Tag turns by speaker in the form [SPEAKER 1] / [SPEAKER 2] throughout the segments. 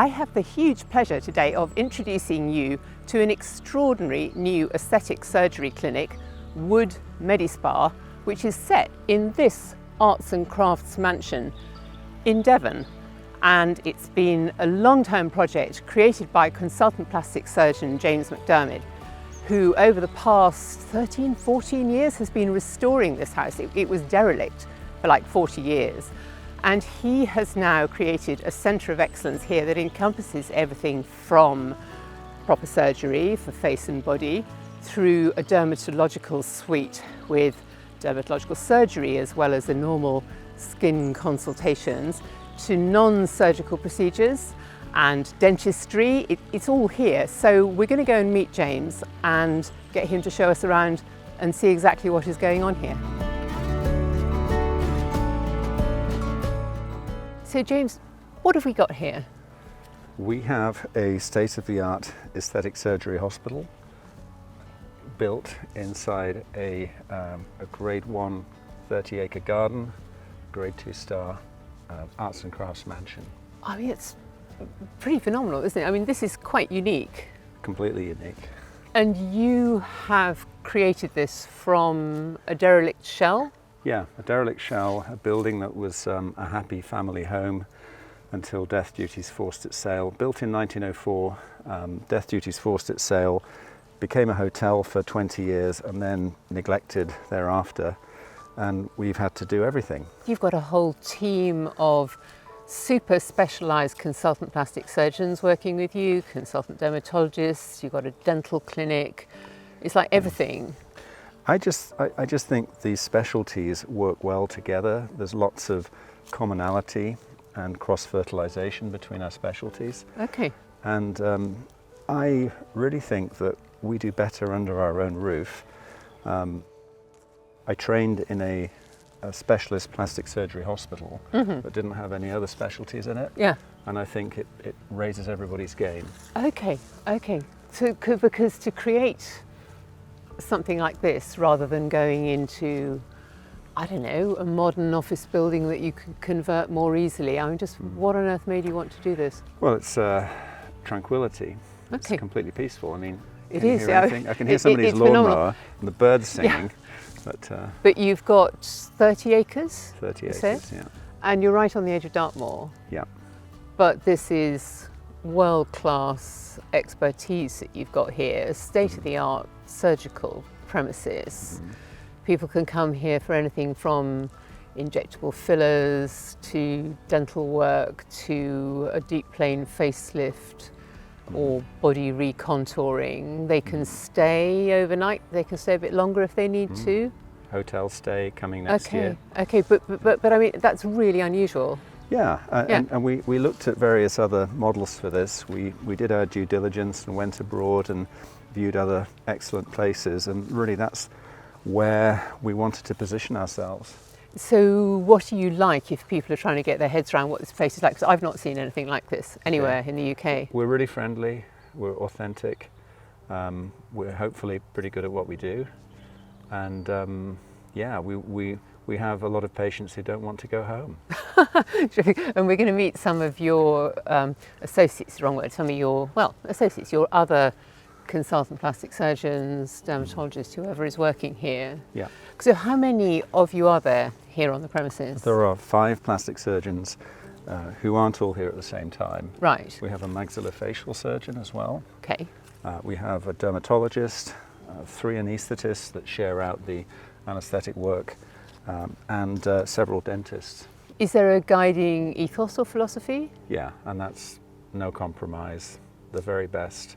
[SPEAKER 1] I have the huge pleasure today of introducing you to an extraordinary new aesthetic surgery clinic, Wood MediSpa, which is set in this arts and crafts mansion in Devon. And it's been a long-term project created by consultant plastic surgeon James McDermott, who over the past 13, 14 years has been restoring this house. It was derelict for like 40 years. And he has now created a centre of excellence here that encompasses everything from proper surgery for face and body through a dermatological suite with dermatological surgery as well as the normal skin consultations, to non-surgical procedures and dentistry. It's all here. So we're going to go and meet James and get him to show us around and see exactly what is going on here. So James, what have we got here?
[SPEAKER 2] We have a state-of-the-art aesthetic surgery hospital built inside a grade 1 30-acre garden, grade 2 star arts and crafts mansion.
[SPEAKER 1] I mean, it's pretty phenomenal, isn't it? I mean, this is quite unique.
[SPEAKER 2] Completely unique.
[SPEAKER 1] And you have created this from a derelict shell?
[SPEAKER 2] Yeah, a derelict shell, a building that was a happy family home until death duties forced its sale. Built in 1904, death duties forced its sale, became a hotel for 20 years and then neglected thereafter. And we've had to do everything. You've
[SPEAKER 1] got a whole team of super specialised consultant plastic surgeons working with you, consultant dermatologists, you've got a dental clinic. It's like everything.
[SPEAKER 2] I just think these specialties work well together. There's lots of commonality and cross-fertilisation between our specialties.
[SPEAKER 1] Okay.
[SPEAKER 2] And I really think that we do better under our own roof. I trained in a specialist plastic surgery hospital that didn't have any other specialties in it.
[SPEAKER 1] Yeah.
[SPEAKER 2] And I think it raises everybody's game.
[SPEAKER 1] Okay. So, because to create something like this, rather than going into, I don't know, a modern office building that you could convert more easily, I mean, just what on earth made you want to do this?
[SPEAKER 2] Well, it's tranquility.
[SPEAKER 1] Okay.
[SPEAKER 2] It's completely peaceful. I mean,
[SPEAKER 1] it is.
[SPEAKER 2] I can hear somebody's lawnmower and the birds singing.
[SPEAKER 1] Yeah.
[SPEAKER 2] But
[SPEAKER 1] you've got 30 acres?
[SPEAKER 2] 30 acres, yeah.
[SPEAKER 1] And you're right on the edge of Dartmoor?
[SPEAKER 2] Yeah.
[SPEAKER 1] But this is world-class expertise that you've got here, state-of-the-art surgical premises. People can come here for anything from injectable fillers to dental work to a deep plane facelift or body recontouring. They can stay overnight, they can stay a bit longer if they need to.
[SPEAKER 2] Hotel stay coming next year.
[SPEAKER 1] Okay, but I mean, that's really unusual.
[SPEAKER 2] Yeah, and we looked at various other models for this. We did our due diligence and went abroad and viewed other excellent places, and really that's where we wanted to position ourselves.
[SPEAKER 1] So what do you like if people are trying to get their heads around what this place is like? Because I've not seen anything like this anywhere in the UK.
[SPEAKER 2] We're really friendly, we're authentic, we're hopefully pretty good at what we do, and we have a lot of patients who don't want to go home.
[SPEAKER 1] And we're going to meet some of your associates, wrong word, some of your, well, associates, your other consultant plastic surgeons, dermatologists, whoever is working here.
[SPEAKER 2] Yeah.
[SPEAKER 1] So how many of you are there here on the premises?
[SPEAKER 2] There are 5 plastic surgeons who aren't all here at the same time.
[SPEAKER 1] Right.
[SPEAKER 2] We have a maxillofacial surgeon as well.
[SPEAKER 1] Okay.
[SPEAKER 2] We have a dermatologist, 3 anaesthetists that share out the anaesthetic work, and several dentists.
[SPEAKER 1] Is there a guiding ethos or philosophy?
[SPEAKER 2] Yeah, and that's no compromise, the very best.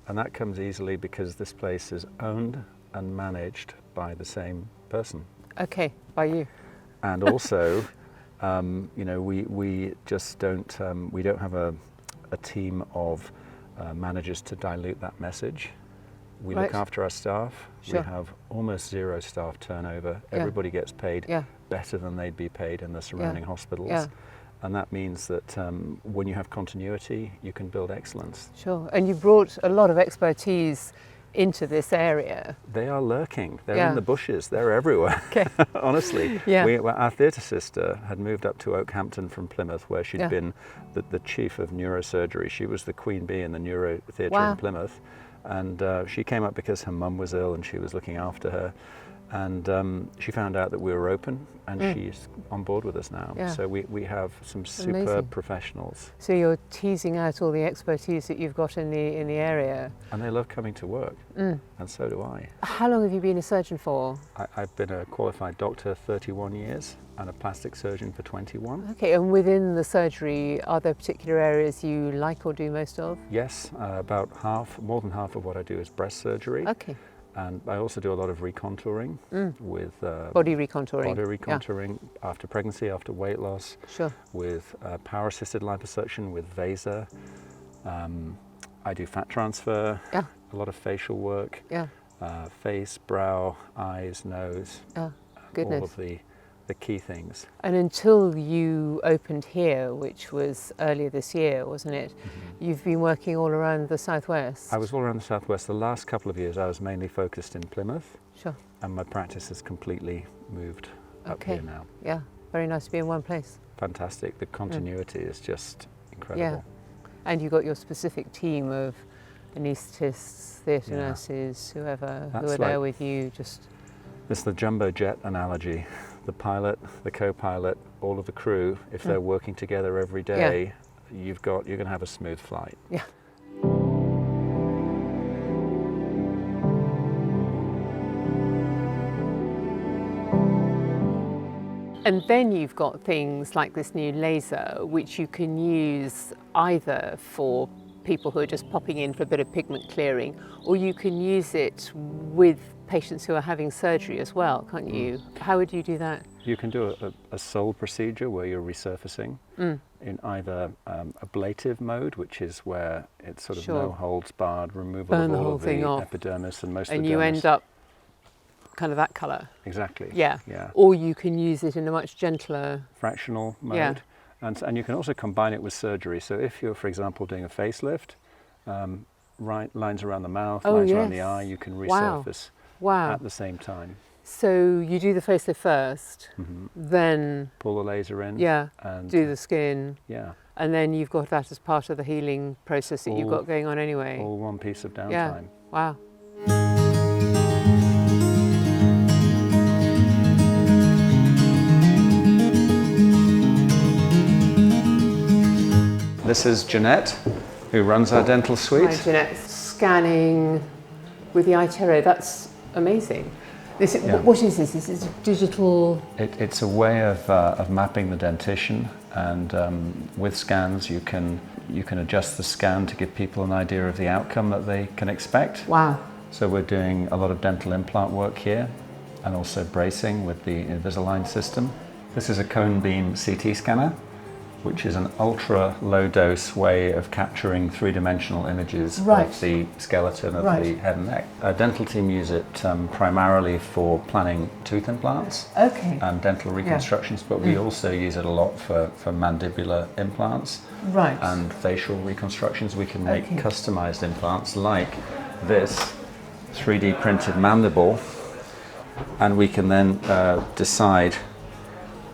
[SPEAKER 2] And that comes easily because this place is owned and managed by the same person.
[SPEAKER 1] Okay, by you.
[SPEAKER 2] And also, we just don't, we don't have a team of managers to dilute that message. We look after our staff.
[SPEAKER 1] Sure.
[SPEAKER 2] We have almost 0 staff turnover. Everybody gets paid better than they'd be paid in the surrounding hospitals.
[SPEAKER 1] Yeah.
[SPEAKER 2] And that means that when you have continuity, you can build excellence.
[SPEAKER 1] Sure, and you brought a lot of expertise into this area?
[SPEAKER 2] They are lurking. They're
[SPEAKER 1] Yeah.
[SPEAKER 2] in the bushes. They're everywhere.
[SPEAKER 1] Okay.
[SPEAKER 2] Honestly.
[SPEAKER 1] Yeah.
[SPEAKER 2] Our theatre sister had moved up to Oakhampton from Plymouth, where she'd
[SPEAKER 1] Yeah.
[SPEAKER 2] been the chief of neurosurgery. She was the queen bee in the neuro theatre
[SPEAKER 1] Wow.
[SPEAKER 2] in Plymouth. And she came up because her mum was ill and she was looking after her. And she found out that we were open, and she's on board with us now.
[SPEAKER 1] Yeah.
[SPEAKER 2] So we have some superb
[SPEAKER 1] Amazing.
[SPEAKER 2] professionals.
[SPEAKER 1] So you're teasing out all the expertise that you've got in the area.
[SPEAKER 2] And they love coming to work, and so do I.
[SPEAKER 1] How long have you been a surgeon for?
[SPEAKER 2] I've been a qualified doctor 31 years and a plastic surgeon for 21.
[SPEAKER 1] Okay, and within the surgery, are there particular areas you like or do most of?
[SPEAKER 2] Yes, about more than half of what I do is breast surgery.
[SPEAKER 1] Okay.
[SPEAKER 2] And I also do a lot of recontouring with
[SPEAKER 1] Body recontouring.
[SPEAKER 2] body recontouring after pregnancy, after weight loss,
[SPEAKER 1] Sure.
[SPEAKER 2] with power-assisted liposuction, with Vaser. I do fat transfer,
[SPEAKER 1] Yeah.
[SPEAKER 2] a lot of facial work,
[SPEAKER 1] Yeah.
[SPEAKER 2] face, brow, eyes, nose, all
[SPEAKER 1] Goodness.
[SPEAKER 2] of the key things.
[SPEAKER 1] And until you opened here, which was earlier this year, wasn't it? You've been working all around the southwest.
[SPEAKER 2] I was all around the southwest. The last couple of years I was mainly focused in Plymouth,
[SPEAKER 1] Sure.
[SPEAKER 2] and my practice has completely moved up
[SPEAKER 1] Okay.
[SPEAKER 2] here now.
[SPEAKER 1] Yeah. Very nice to be in one place.
[SPEAKER 2] Fantastic. The continuity is just incredible.
[SPEAKER 1] Yeah. And you've got your specific team of anaesthetists, theatre
[SPEAKER 2] Yeah.
[SPEAKER 1] nurses, whoever, who
[SPEAKER 2] That's
[SPEAKER 1] are there
[SPEAKER 2] like-
[SPEAKER 1] with you. Just
[SPEAKER 2] It's the jumbo jet analogy. The pilot, the co-pilot, all of the crew, if they're working together every day, you're going to have a smooth flight.
[SPEAKER 1] yeah. And then you've got things like this new laser, which you can use either for people who are just popping in for a bit of pigment clearing, or you can use it with patients who are having surgery as well, can't you? How would you do that?
[SPEAKER 2] You can do a sole procedure where you're resurfacing in either ablative mode, which is where it's sort of
[SPEAKER 1] Sure.
[SPEAKER 2] no holds barred removal
[SPEAKER 1] Burn
[SPEAKER 2] of
[SPEAKER 1] the
[SPEAKER 2] all
[SPEAKER 1] whole
[SPEAKER 2] of
[SPEAKER 1] thing
[SPEAKER 2] the
[SPEAKER 1] off.
[SPEAKER 2] epidermis and most of
[SPEAKER 1] And
[SPEAKER 2] the
[SPEAKER 1] you
[SPEAKER 2] dermis.
[SPEAKER 1] end up kind of that colour.
[SPEAKER 2] Exactly.
[SPEAKER 1] Yeah.
[SPEAKER 2] Yeah.
[SPEAKER 1] Or you can use it in a much gentler.
[SPEAKER 2] Fractional mode.
[SPEAKER 1] Yeah.
[SPEAKER 2] And you can also combine it with surgery. So if you're, for example, doing a facelift, lines around the mouth,
[SPEAKER 1] Oh,
[SPEAKER 2] lines around the
[SPEAKER 1] yes.
[SPEAKER 2] eye, you can
[SPEAKER 1] Wow.
[SPEAKER 2] resurface
[SPEAKER 1] Wow.
[SPEAKER 2] at the same time.
[SPEAKER 1] So you do the facelift first, then
[SPEAKER 2] Pull the laser in.
[SPEAKER 1] yeah,
[SPEAKER 2] And
[SPEAKER 1] do the skin,
[SPEAKER 2] yeah,
[SPEAKER 1] and then you've got that as part of the healing process that you've
[SPEAKER 2] All-
[SPEAKER 1] got going on anyway.
[SPEAKER 2] all one piece of downtime.
[SPEAKER 1] Yeah. Wow.
[SPEAKER 2] This is Jeanette, who runs our dental suite.
[SPEAKER 1] Hi, Jeanette. Scanning with the iTero, that's amazing. This,
[SPEAKER 2] Yeah.
[SPEAKER 1] What is this? This is digital.
[SPEAKER 2] It's a way of mapping the dentition, and with scans you can adjust the scan to give people an idea of the outcome that they can expect.
[SPEAKER 1] Wow.
[SPEAKER 2] So we're doing a lot of dental implant work here, and also bracing with the Invisalign system. This is a cone beam CT scanner, which is an ultra low dose way of capturing three-dimensional images
[SPEAKER 1] Right.
[SPEAKER 2] of the skeleton of
[SPEAKER 1] Right.
[SPEAKER 2] the head and neck. Our dental team use it primarily for planning tooth implants
[SPEAKER 1] Okay.
[SPEAKER 2] and dental reconstructions, but we also use it a lot for mandibular implants
[SPEAKER 1] Right.
[SPEAKER 2] and facial reconstructions. We can make
[SPEAKER 1] Okay.
[SPEAKER 2] customized implants like this 3D printed mandible, and we can then decide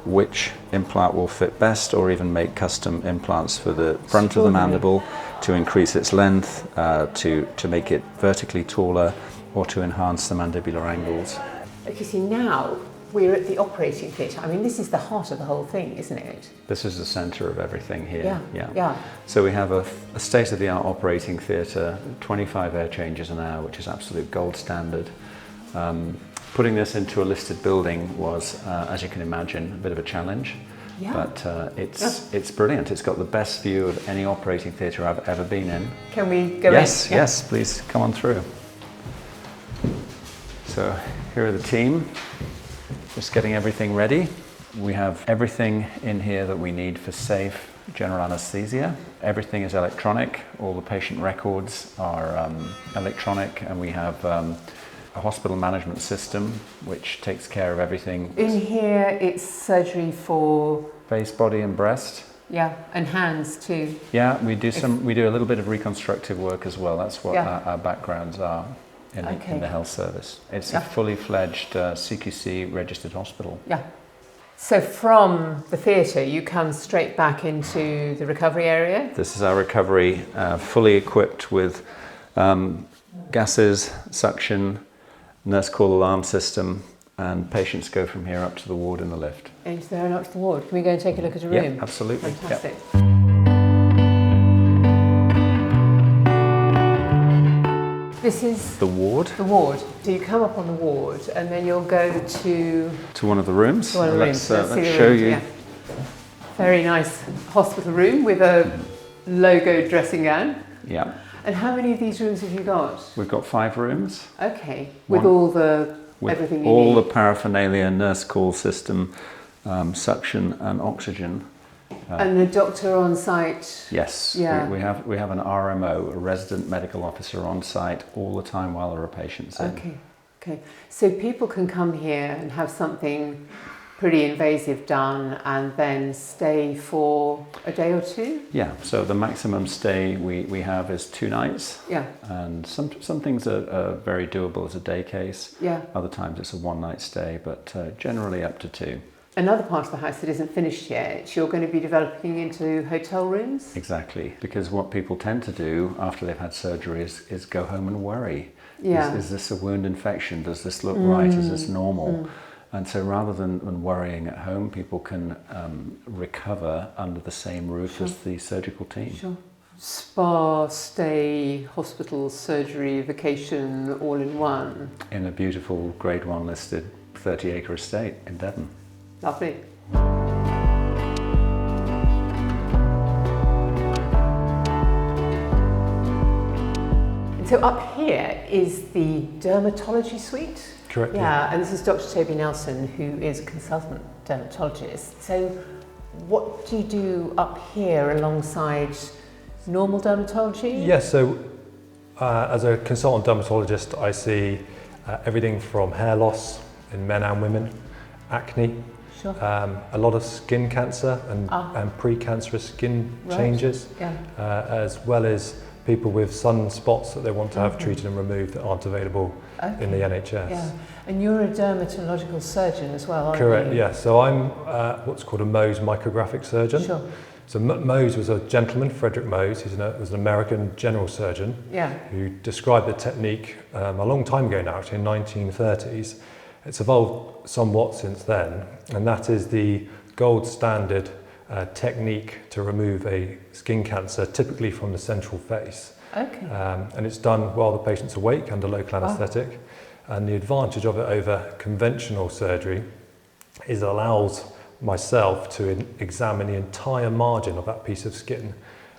[SPEAKER 2] which implant will fit best, or even make custom implants for the front of the mandible to increase its length, to make it vertically taller, or to enhance the mandibular angles.
[SPEAKER 1] Okay, see now we're at the operating theatre. I mean, this is the heart of the whole thing, isn't it?
[SPEAKER 2] This is the centre of everything here.
[SPEAKER 1] Yeah.
[SPEAKER 2] So we have a state-of-the-art operating theatre, 25 air changes an hour, which is absolute gold standard. Putting this into a listed building was, as you can imagine, a bit of a challenge.
[SPEAKER 1] Yeah.
[SPEAKER 2] But it's brilliant. It's got the best view of any operating theatre I've ever been in.
[SPEAKER 1] Can we go
[SPEAKER 2] Yes,
[SPEAKER 1] in? Yeah.
[SPEAKER 2] yes, please come on through. So here are the team, just getting everything ready. We have everything in here that we need for safe general anaesthesia. Everything is electronic. All the patient records are electronic, and we have a hospital management system which takes care of everything.
[SPEAKER 1] In here, it's surgery for
[SPEAKER 2] Face, body and breast.
[SPEAKER 1] and hands too.
[SPEAKER 2] Yeah, we do a little bit of reconstructive work as well. That's what
[SPEAKER 1] Yeah.
[SPEAKER 2] our backgrounds are. in the health service. It's a fully fledged CQC registered hospital.
[SPEAKER 1] Yeah. So from the theatre, you come straight back into the recovery area?
[SPEAKER 2] This is our recovery, fully equipped with gases, suction, nurse call alarm system, and patients go from here up to the ward in the lift.
[SPEAKER 1] Into there and up to the ward. Can we go and take a look at a room?
[SPEAKER 2] Yeah, absolutely.
[SPEAKER 1] Fantastic.
[SPEAKER 2] Yep.
[SPEAKER 1] This is
[SPEAKER 2] The ward.
[SPEAKER 1] the ward. So you come up on the ward and then you'll go to
[SPEAKER 2] One of the rooms.
[SPEAKER 1] one of the
[SPEAKER 2] Let's
[SPEAKER 1] rooms. Let's see the
[SPEAKER 2] show
[SPEAKER 1] rooms,
[SPEAKER 2] you.
[SPEAKER 1] yeah. Very nice hospital room with a logo dressing gown.
[SPEAKER 2] Yeah.
[SPEAKER 1] And how many of these rooms have you got?
[SPEAKER 2] We've got 5 rooms.
[SPEAKER 1] Okay, with all the everything you
[SPEAKER 2] all
[SPEAKER 1] need.
[SPEAKER 2] the paraphernalia, nurse call system, suction and oxygen.
[SPEAKER 1] And the doctor on site.
[SPEAKER 2] Yes,
[SPEAKER 1] Yeah.
[SPEAKER 2] we have an RMO, a resident medical officer, on site all the time while there are patients in.
[SPEAKER 1] Okay. So people can come here and have something pretty invasive done and then stay for a day or two?
[SPEAKER 2] Yeah, so the maximum stay we have is 2 nights.
[SPEAKER 1] Yeah.
[SPEAKER 2] And some things are very doable as a day case.
[SPEAKER 1] Yeah.
[SPEAKER 2] Other times it's a 1-night stay, but generally up to 2.
[SPEAKER 1] Another part of the house that isn't finished yet, you're going to be developing into hotel rooms?
[SPEAKER 2] Exactly, because what people tend to do after they've had surgery is go home and worry.
[SPEAKER 1] Yeah.
[SPEAKER 2] Is this a wound infection? Does this look right? Is this normal? And so rather than worrying at home, people can recover under the same roof as the surgical team.
[SPEAKER 1] Sure. Spa, stay, hospital, surgery, vacation, all in one.
[SPEAKER 2] In a beautiful Grade 1 listed 30-acre estate in Devon.
[SPEAKER 1] Lovely. So up here is the dermatology suite.
[SPEAKER 3] Correct.
[SPEAKER 1] Yeah, and this is Dr. Toby Nelson, who is a consultant dermatologist. So what do you do up here alongside normal dermatology?
[SPEAKER 3] Yes, so as a consultant dermatologist, I see everything from hair loss in men and women, acne,
[SPEAKER 1] Sure.
[SPEAKER 3] a lot of skin cancer and pre-cancerous skin changes, as well as people with sunspots that they want to have treated and removed that aren't available in the NHS.
[SPEAKER 1] Yeah, and you're a dermatological surgeon as well, aren't
[SPEAKER 3] Correct,
[SPEAKER 1] you?
[SPEAKER 3] yeah. So I'm what's called a Mohs micrographic surgeon.
[SPEAKER 1] Sure.
[SPEAKER 3] So Mohs was a gentleman, Frederick Mohs, was an American general surgeon who described the technique a long time ago now, actually in the 1930s. It's evolved somewhat since then, and that is the gold standard technique to remove a skin cancer, typically from the central face.
[SPEAKER 1] Okay.
[SPEAKER 3] And it's done while the patient's awake under local anaesthetic. And the advantage of it over conventional surgery is it allows myself to examine the entire margin of that piece of skin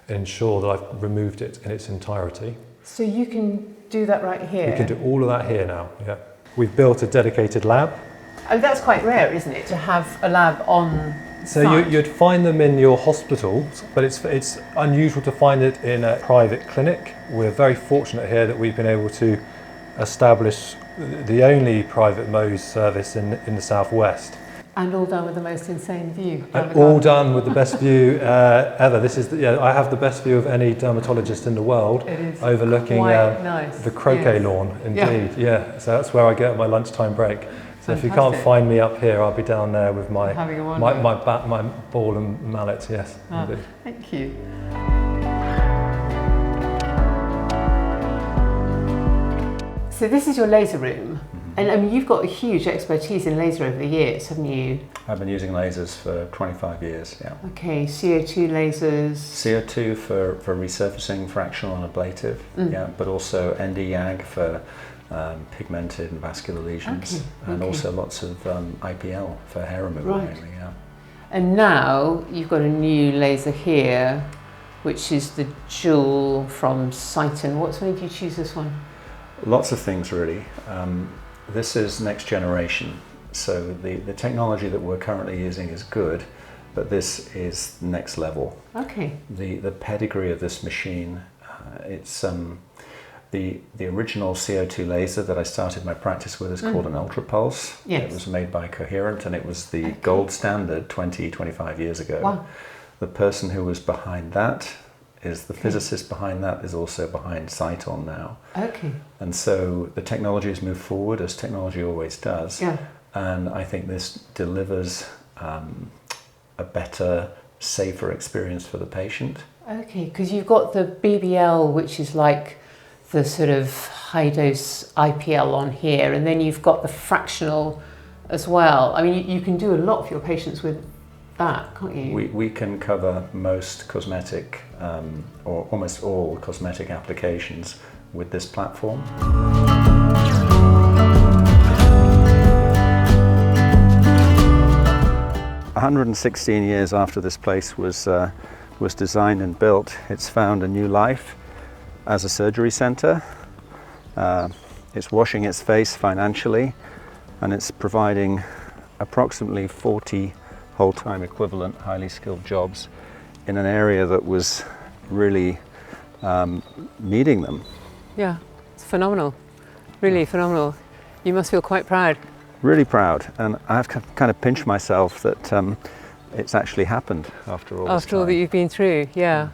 [SPEAKER 3] and ensure that I've removed it in its entirety.
[SPEAKER 1] So you can do that right here?
[SPEAKER 3] We can do all of that here now, yeah. We've built a dedicated lab.
[SPEAKER 1] Oh, that's quite rare, isn't it, to have a lab on
[SPEAKER 3] So
[SPEAKER 1] site?
[SPEAKER 3] you'd find them in your hospitals, but it's unusual to find it in a private clinic. We're very fortunate here that we've been able to establish the only private Mohs service in the southwest.
[SPEAKER 1] And all done with the most insane view.
[SPEAKER 3] And all done with the best view ever. This is I have the best view of any dermatologist in the world,
[SPEAKER 1] It is
[SPEAKER 3] overlooking
[SPEAKER 1] quite nice.
[SPEAKER 3] the croquet
[SPEAKER 1] Yes.
[SPEAKER 3] lawn. Indeed, yeah. So that's where I get my lunchtime break. So if you can't
[SPEAKER 1] Fantastic.
[SPEAKER 3] find me up here, I'll be down there with my
[SPEAKER 1] Having a wander.
[SPEAKER 3] my ball and mallet. Yes, indeed.
[SPEAKER 1] Thank you. So this is your laser room, and I mean you've got a huge expertise in laser over the years, haven't you?
[SPEAKER 2] I've been using lasers for 25 years, yeah.
[SPEAKER 1] Okay, CO2 lasers.
[SPEAKER 2] CO2 for resurfacing, fractional and ablative, yeah, but also ND-YAG for pigmented and vascular lesions, and also lots of IPL for hair removal, mainly, yeah.
[SPEAKER 1] And now you've got a new laser here, which is the Jewel from Cyton. What's made you choose this one?
[SPEAKER 2] Lots of things, really. This is next generation, so the technology that we're currently using is good, but this is next level.
[SPEAKER 1] Okay.
[SPEAKER 2] The pedigree of this machine, it's the original CO2 laser that I started my practice with is called an ultrapulse.
[SPEAKER 1] Yes.
[SPEAKER 2] It was made by Coherent, and it was the gold standard 25 years ago.
[SPEAKER 1] Wow.
[SPEAKER 2] The person who was behind that is the physicist behind that is also behind Cyton now.
[SPEAKER 1] Okay.
[SPEAKER 2] And so the technology has moved forward, as technology always does.
[SPEAKER 1] Yeah.
[SPEAKER 2] And I think this delivers a better, safer experience for the patient.
[SPEAKER 1] Okay, because you've got the BBL, which is like the sort of high dose IPL on here, and then you've got the fractional as well. I mean, you can do a lot for your patients with that, can't you?
[SPEAKER 2] We can cover most cosmetic, or almost all cosmetic applications with this platform. 116 years after this place was designed and built, it's found a new life as a surgery centre. It's washing its face financially, and it's providing approximately 40 whole-time equivalent highly skilled jobs in an area that was really needing them.
[SPEAKER 1] Yeah, it's phenomenal, really phenomenal. You must feel quite proud.
[SPEAKER 2] Really proud, and I have to kind of pinch myself that it's actually happened after all this time.
[SPEAKER 1] After all that you've been through, yeah.